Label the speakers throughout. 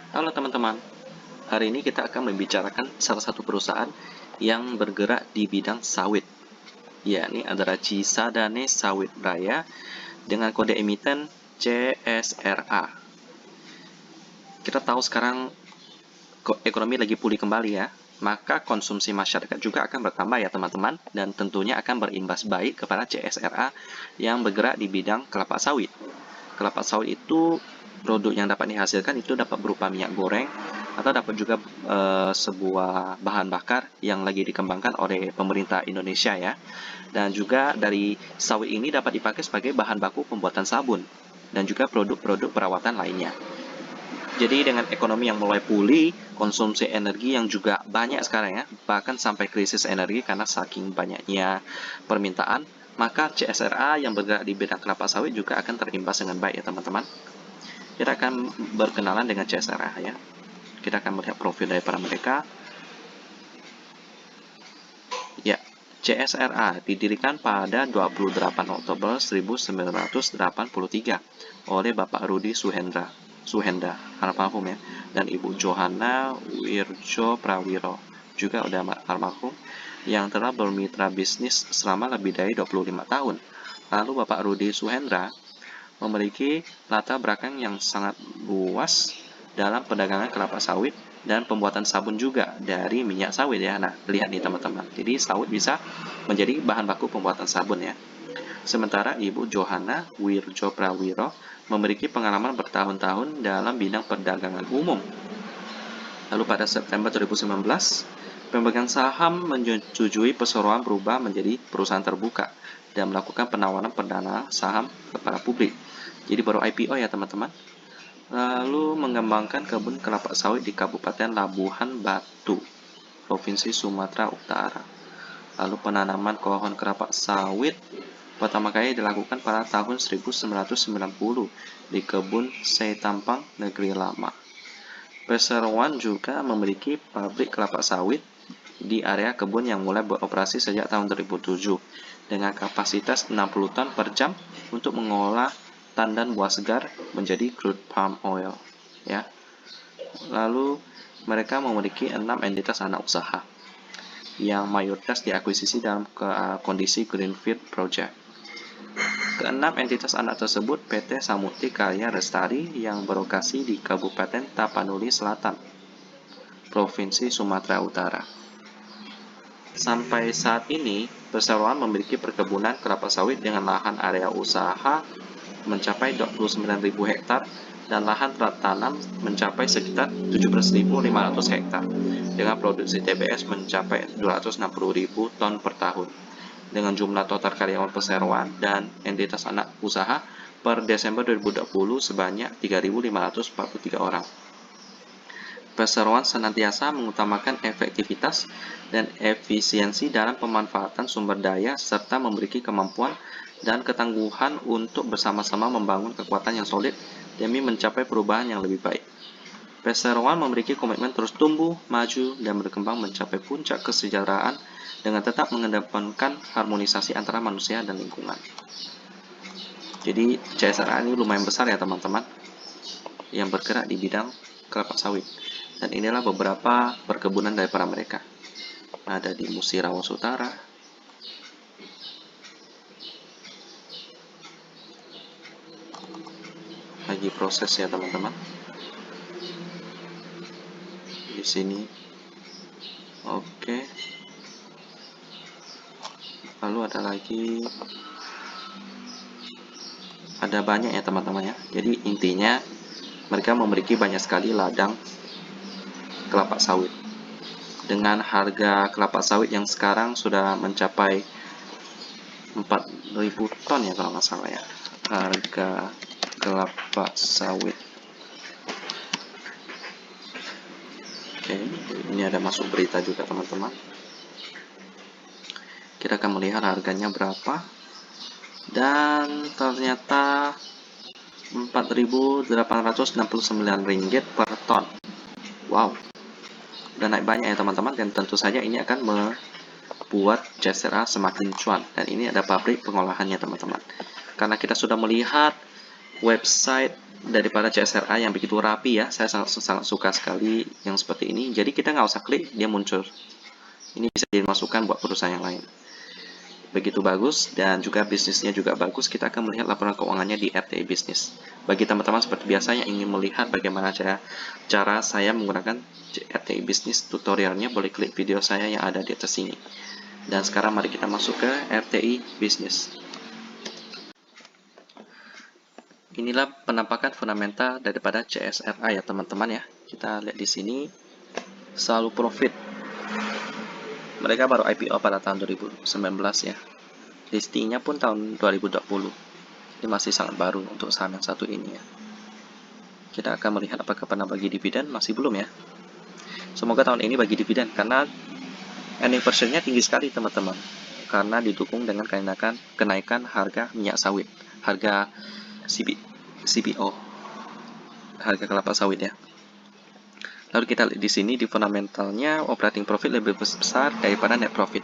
Speaker 1: Halo teman-teman, hari ini kita akan membicarakan salah satu perusahaan yang bergerak di bidang sawit, yakni adalah Cisadane Sawit Raya dengan kode emiten CSRA. Kita tahu sekarang ekonomi lagi pulih kembali ya, maka konsumsi masyarakat juga akan bertambah ya teman-teman, dan tentunya akan berimbas baik kepada CSRA yang bergerak di bidang kelapa sawit. Kelapa sawit itu produk yang dapat dihasilkan itu dapat berupa minyak goreng atau dapat juga sebuah bahan bakar yang lagi dikembangkan oleh pemerintah Indonesia ya. Dan juga dari sawit ini dapat dipakai sebagai bahan baku pembuatan sabun dan juga produk-produk perawatan lainnya. Jadi dengan ekonomi yang mulai pulih, konsumsi energi yang juga banyak sekarang ya, bahkan sampai krisis energi karena saking banyaknya permintaan, maka CSRA yang bergerak di bidang kelapa sawit juga akan terimbas dengan baik ya teman-teman. Kita akan berkenalan dengan CSRA ya. Kita akan melihat profil daripada mereka. Ya, CSRA didirikan pada 28 Oktober 1983 oleh Bapak Rudi Suhenda, almarhum ya, dan Ibu Johanna Wirjo Prawiro, juga udah almarhum, yang telah bermitra bisnis selama lebih dari 25 tahun. Lalu Bapak Rudi Suhendra memiliki latar belakang yang sangat luas dalam perdagangan kelapa sawit dan pembuatan sabun juga dari minyak sawit ya. Nah, lihat nih teman-teman. Jadi sawit bisa menjadi bahan baku pembuatan sabun ya. Sementara Ibu Johanna Wirjo Prawiro memiliki pengalaman bertahun-tahun dalam bidang perdagangan umum. Lalu pada September 2019, pemegang saham menyetujui perseroan berubah menjadi perusahaan terbuka dan melakukan penawaran perdana saham kepada publik. Jadi baru IPO ya teman-teman. Lalu mengembangkan kebun kelapa sawit di Kabupaten Labuhan Batu, Provinsi Sumatera Utara. Lalu penanaman pohon kelapa sawit pertama kali dilakukan pada tahun 1990 di kebun Seitampang, Negeri Lama. Perseroan juga memiliki pabrik kelapa sawit di area kebun yang mulai beroperasi sejak tahun 2007 dengan kapasitas 60 ton per jam untuk mengolah tandan buah segar menjadi crude palm oil ya. Lalu mereka memiliki 6 entitas anak usaha yang mayoritas diakuisisi dalam kondisi greenfield project. Keenam entitas anak tersebut PT Samukti Karya Lestari yang berlokasi di Kabupaten Tapanuli Selatan, Provinsi Sumatera Utara. Sampai saat ini, perseroan memiliki perkebunan kelapa sawit dengan lahan area usaha mencapai 29.000 hektar dan lahan tanam mencapai sekitar 17.500 hektar dengan produksi TBS mencapai 260.000 ton per tahun dengan jumlah total karyawan perseroan dan entitas anak usaha per Desember 2020 sebanyak 3.543 orang. Perseroan senantiasa mengutamakan efektivitas dan efisiensi dalam pemanfaatan sumber daya serta memiliki kemampuan dan ketangguhan untuk bersama-sama membangun kekuatan yang solid demi mencapai perubahan yang lebih baik. Perseroan memiliki komitmen terus tumbuh, maju, dan berkembang mencapai puncak kesejahteraan dengan tetap mengedepankan harmonisasi antara manusia dan lingkungan. Jadi CSRA ini lumayan besar ya teman-teman, yang bergerak di bidang kelapa sawit. Dan inilah beberapa perkebunan daripada mereka. Ada di Musirawas Utara, lagi proses ya teman-teman. Di sini, oke. Lalu ada lagi, ada banyak ya teman-teman ya. Jadi intinya mereka memiliki banyak sekali ladang kelapa sawit. Dengan harga kelapa sawit yang sekarang sudah mencapai 4.000 ton ya kalau nggak salah ya. Harga kelapa sawit. Oke, ini ada masuk berita juga teman-teman. Kita akan melihat harganya berapa. Dan ternyata Rp4.869 per ton. Wow, udah naik banyak ya teman-teman, dan tentu saja ini akan membuat CSRA semakin cuan. Dan ini ada pabrik pengolahannya teman-teman. Karena kita sudah melihat website daripada CSRA yang begitu rapi ya. Saya sangat suka sekali yang seperti ini. Jadi kita nggak usah klik, dia muncul. Ini bisa dimasukkan buat perusahaan yang lain. Begitu bagus, dan juga bisnisnya juga bagus. Kita akan melihat laporan keuangannya di RTI Bisnis. Bagi teman-teman seperti biasa yang ingin melihat bagaimana cara saya menggunakan RTI Bisnis tutorialnya, boleh klik video saya yang ada di atas sini. Dan sekarang mari kita masuk ke RTI Bisnis. Inilah penampakan fundamental daripada CSRA ya teman-teman ya. Kita lihat di sini selalu profit. Mereka baru IPO pada tahun 2019 ya. Listingnya pun tahun 2020. Ini masih sangat baru untuk saham yang satu ini ya. Kita akan melihat apakah pernah bagi dividen, masih belum ya. Semoga tahun ini bagi dividen karena earning per share-nya tinggi sekali teman-teman. Karena didukung dengan kenaikan harga minyak sawit, harga CPO, harga kelapa sawit ya. Lalu kita lihat di sini di fundamentalnya operating profit lebih besar daripada net profit,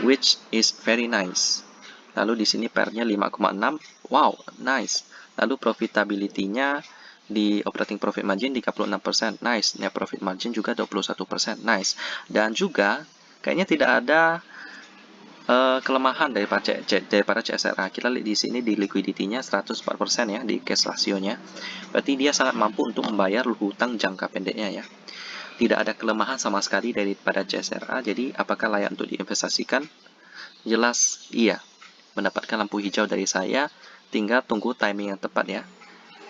Speaker 1: which is very nice. Lalu di sini PER-nya 5,6, wow, nice. Lalu profitability-nya di operating profit margin 36%, nice. Net profit margin juga 21%, nice. Dan juga kayaknya tidak ada kelemahan daripada CSRA. Kita lihat di sini di liquidity-nya 104% ya, di cash ratio-nya. Berarti dia sangat mampu untuk membayar hutang jangka pendeknya ya. Tidak ada kelemahan sama sekali daripada CSRA. Jadi apakah layak untuk diinvestasikan? Jelas iya. Mendapatkan lampu hijau dari saya, tinggal tunggu timing yang tepat ya.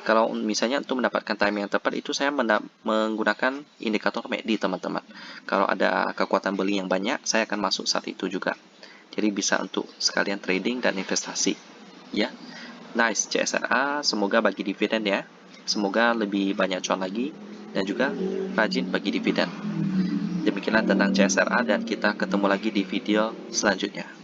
Speaker 1: Kalau misalnya untuk mendapatkan timing yang tepat itu saya menggunakan indikator MACD teman-teman. Kalau ada kekuatan beli yang banyak, saya akan masuk saat itu juga. Jadi bisa untuk sekalian trading dan investasi ya. Nice CSRA, semoga bagi dividen ya. Semoga lebih banyak cuan lagi dan juga rajin bagi dividen. Demikianlah tentang CSRA dan kita ketemu lagi di video selanjutnya.